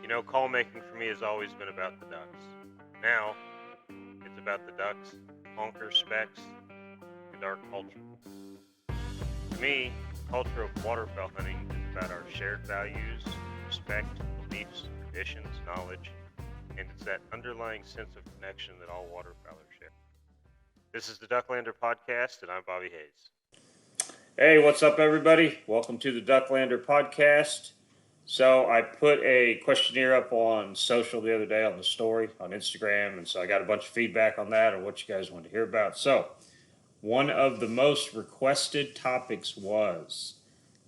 You know, call making for me has always been about the ducks. Now, it's about the ducks, honker specs, and our culture. To me, the culture of waterfowl hunting is about our shared values, respect, beliefs, traditions, knowledge, and it's that underlying sense of connection that all waterfowlers share. This is the Ducklander Podcast, and I'm Bobby Hayes. Hey, what's up, everybody? Welcome to the Ducklander Podcast. So, I put a questionnaire up on social the other day on the story on Instagram, and so I got a bunch of feedback on that or what you guys want to hear about. So, one of the most requested topics was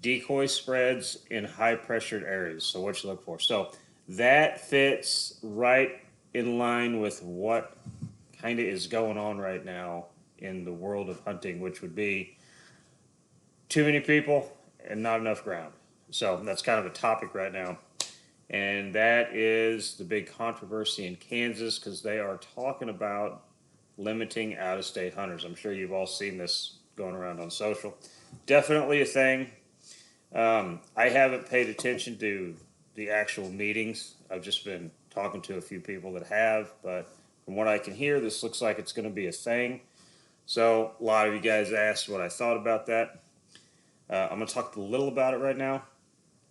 decoy spreads in high pressured areas. So, what you look for. So, that fits right in line with what kind of is going on right now in the world of hunting, which would be too many people and not enough ground. So that's kind of a topic right now. And that is the big controversy in Kansas because they are talking about limiting out of state hunters. I'm sure you've all seen this going around on social. Definitely a thing. I haven't paid attention to the actual meetings. I've just been talking to a few people that have, but from what I can hear, this looks like it's going to be a thing. So a lot of you guys asked what I thought about that. I'm going to talk a little about it right now.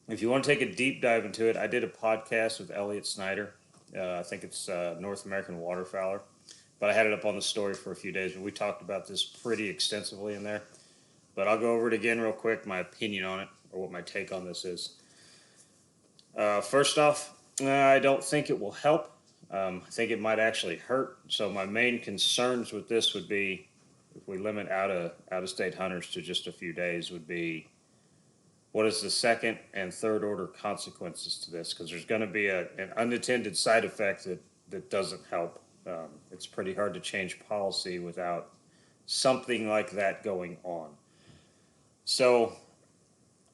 If you want to take a deep dive into it, I did a podcast with Elliot Snyder. I think it's North American Waterfowler. But I had it up on the story for a few days, but we talked about this pretty extensively in there. But I'll go over it again real quick, my opinion on it, or what my take on this is. First off, I don't think it will help. I think it might actually hurt. So my main concerns with this would be if we limit out of state hunters to just a few days would be what is the second and third order consequences to this? Because there's going to be an unintended side effect that doesn't help. It's pretty hard to change policy without something like that going on. So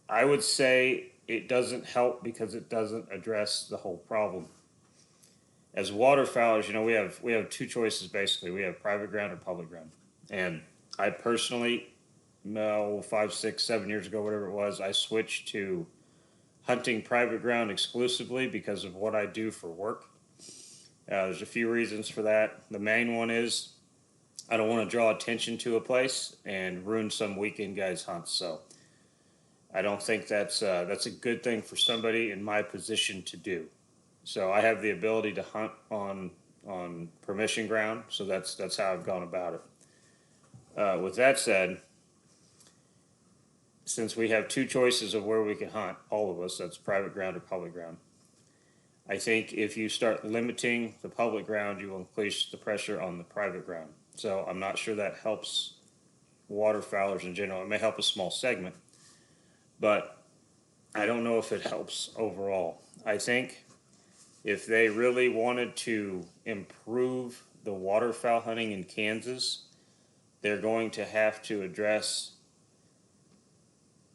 I would say it doesn't help because it doesn't address the whole problem. As waterfowlers, we have two choices basically. We have private ground or public ground. And I personally, 5, 6, 7 years ago, whatever it was, I switched to hunting private ground exclusively because of what I do for work. There's a few reasons for that. The main one is I don't want to draw attention to a place and ruin some weekend guy's hunts. So I don't think that's a good thing for somebody in my position to do. So I have the ability to hunt on permission ground. So that's how I've gone about it. With that said, since we have two choices of where we can hunt, all of us, that's private ground or public ground, I think if you start limiting the public ground, you will increase the pressure on the private ground. So I'm not sure that helps waterfowlers in general. It may help a small segment, but I don't know if it helps overall. I think if they really wanted to improve the waterfowl hunting in Kansas, they're going to have to address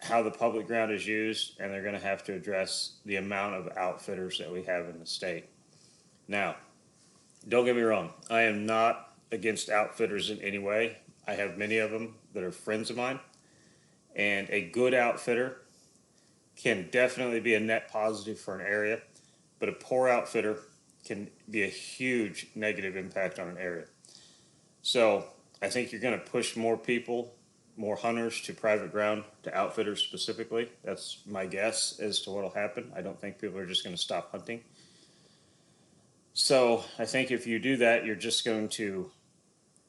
how the public ground is used, and they're going to have to address the amount of outfitters that we have in the state. Now, don't get me wrong, I am not against outfitters in any way. I have many of them that are friends of mine, and a good outfitter can definitely be a net positive for an area, but a poor outfitter can be a huge negative impact on an area. So I think you're going to push more people, more hunters to private ground, to outfitters specifically. That's my guess as to what will happen. I don't think people are just going to stop hunting. So I think if you do that, you're just going to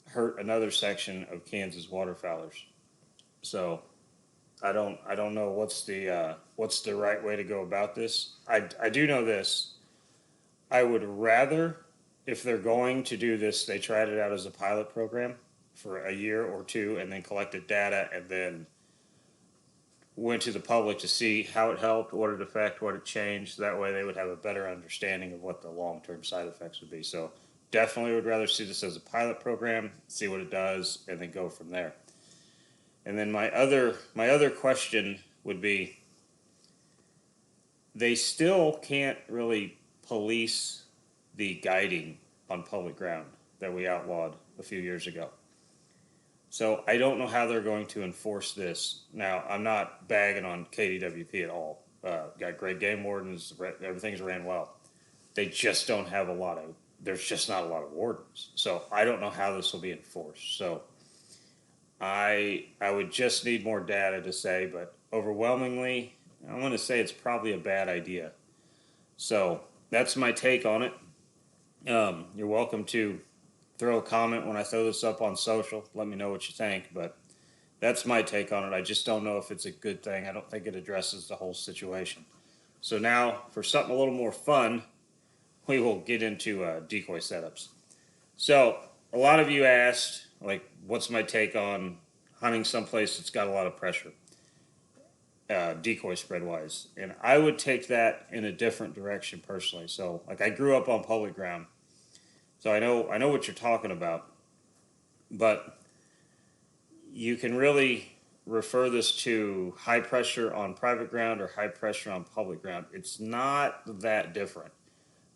hurt another section of Kansas waterfowlers. So I don't know what's the right way to go about this. I do know this. I would rather, if they're going to do this, they tried it out as a pilot program for a year or two and then collected data and then went to the public to see how it helped, what it affected, what it changed. That way they would have a better understanding of what the long-term side effects would be. So definitely would rather see this as a pilot program, see what it does, and then go from there. And then my other question would be, they still can't really police the guiding on public ground that we outlawed a few years ago. So I don't know how they're going to enforce this. Now, I'm not bagging on KDWP at all. Got great game wardens, everything's ran well. they just don't have there's just not a lot of wardens. So I don't know how this will be enforced. So I would just need more data to say, but overwhelmingly, I want to say it's probably a bad idea. So that's my take on it. You're welcome to throw a comment when I throw this up on social. Let me know what you think, but that's my take on it. I just don't know if it's a good thing. I don't think it addresses the whole situation. So now, for something a little more fun, we will get into decoy setups. So a lot of you asked, like, what's my take on hunting someplace that's got a lot of pressure, decoy spread wise? And I would take that in a different direction personally. So, like, I grew up on public ground, so I know what you're talking about, but you can really refer this to high pressure on private ground or high pressure on public ground. It's not that different.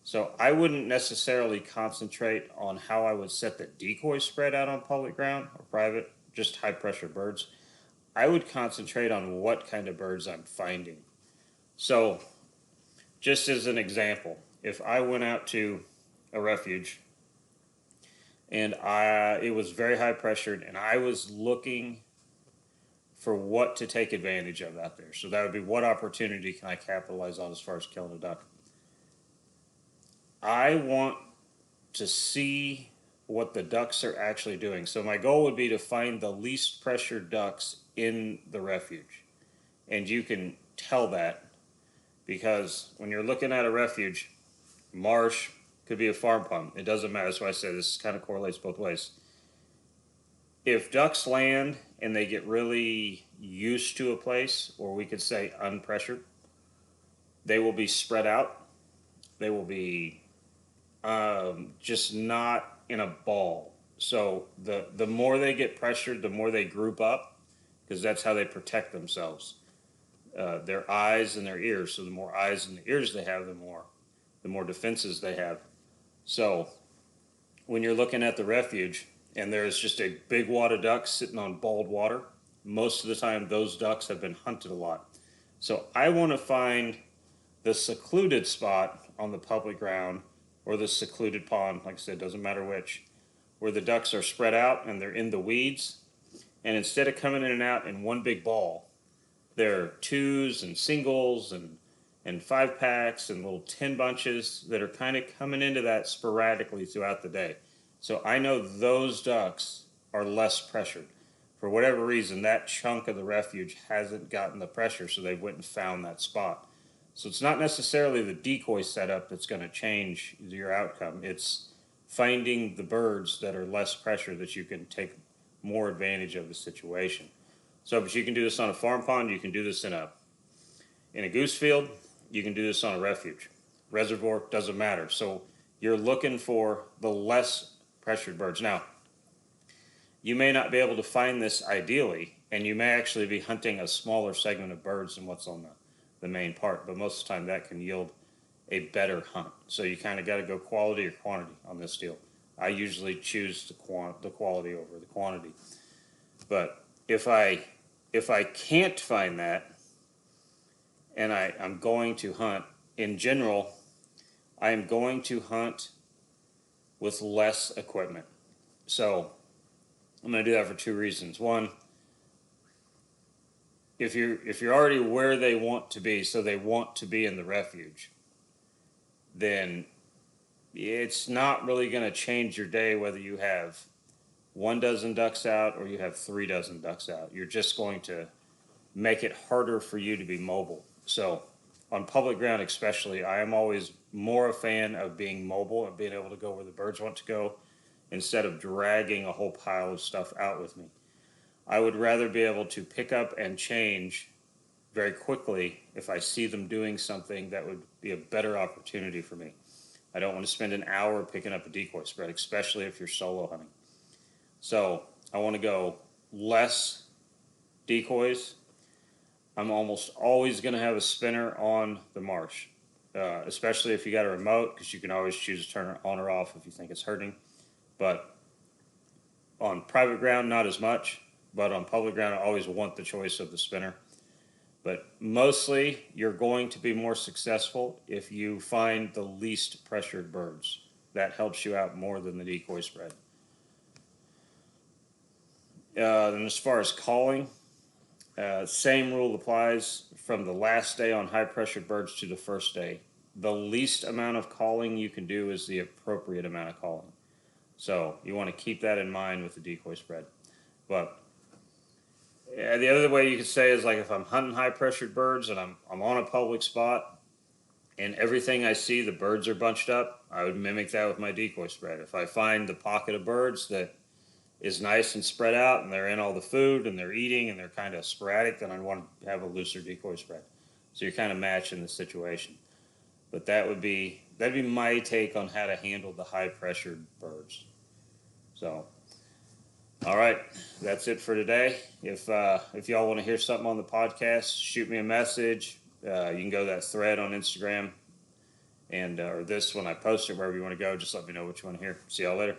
So I wouldn't necessarily concentrate on how I would set the decoy spread out on public ground or private, just high pressure birds. I would concentrate on what kind of birds I'm finding. So just as an example, if I went out to a refuge and it was very high pressured and I was looking for what to take advantage of out there. So that would be, what opportunity can I capitalize on as far as killing a duck? I want to see what the ducks are actually doing. So my goal would be to find the least pressured ducks in the refuge. And you can tell that because when you're looking at a refuge, marsh, could be a farm pond. It doesn't matter. That's why I say this kind of correlates both ways. If ducks land and they get really used to a place, or we could say unpressured, they will be spread out. They will be just not in a ball. So the more they get pressured, the more they group up, because that's how they protect themselves. Their eyes and their ears. So the more eyes and ears they have, the more defenses they have. So when you're looking at the refuge and there's just a big wad of ducks sitting on bald water, most of the time those ducks have been hunted a lot. So I want to find the secluded spot on the public ground or the secluded pond, like I said, doesn't matter which, where the ducks are spread out and they're in the weeds. And instead of coming in and out in one big ball, there are twos and singles and 5-packs and little 10 bunches that are kind of coming into that sporadically throughout the day. So I know those ducks are less pressured. For whatever reason, that chunk of the refuge hasn't gotten the pressure, so they went and found that spot. So it's not necessarily the decoy setup that's going to change your outcome. It's finding the birds that are less pressure that you can take more advantage of the situation. So, but you can do this on a farm pond. You can do this in a goose field. You can do this on a refuge. Reservoir, doesn't matter. So you're looking for the less pressured birds. Now, you may not be able to find this ideally, and you may actually be hunting a smaller segment of birds than what's on the main part, but most of the time that can yield a better hunt. So you kind of got to go quality or quantity on this deal. I usually choose the quality over the quantity. But if I can't find that, and I'm going to hunt, in general, I am going to hunt with less equipment. So I'm going to do that for two reasons. One, if you're already where they want to be, so they want to be in the refuge, then it's not really going to change your day whether you have 1 dozen ducks out or you have 3 dozen ducks out. You're just going to make it harder for you to be mobile. So on public ground especially, I am always more a fan of being mobile and being able to go where the birds want to go instead of dragging a whole pile of stuff out with me. I would rather be able to pick up and change very quickly if I see them doing something that would be a better opportunity for me. I don't want to spend an hour picking up a decoy spread, especially if you're solo hunting. So I want to go less decoys. I'm almost always going to have a spinner on the marsh, especially if you got a remote, because you can always choose to turn it on or off if you think it's hurting. But on private ground, not as much. But on public ground, I always want the choice of the spinner. But mostly, you're going to be more successful if you find the least pressured birds. That helps you out more than the decoy spread. And as far as calling, same rule applies from the last day on high pressured birds to the first day. The least amount of calling you can do is the appropriate amount of calling. So you want to keep that in mind with the decoy spread. But the other way you could say is, like, if I'm hunting high pressured birds and I'm on a public spot and everything I see, the birds are bunched up, I would mimic that with my decoy spread. If I find the pocket of birds that is nice and spread out and they're in all the food and they're eating and they're kind of sporadic, then I'd want to have a looser decoy spread. So you're kind of matching the situation. But that'd be my take on how to handle the high pressured birds. So, all right, that's it for today. If y'all want to hear something on the podcast, shoot me a message. You can go to that thread on Instagram, and or this when I post it, wherever you want to go. Just let me know what you want to hear. See y'all later.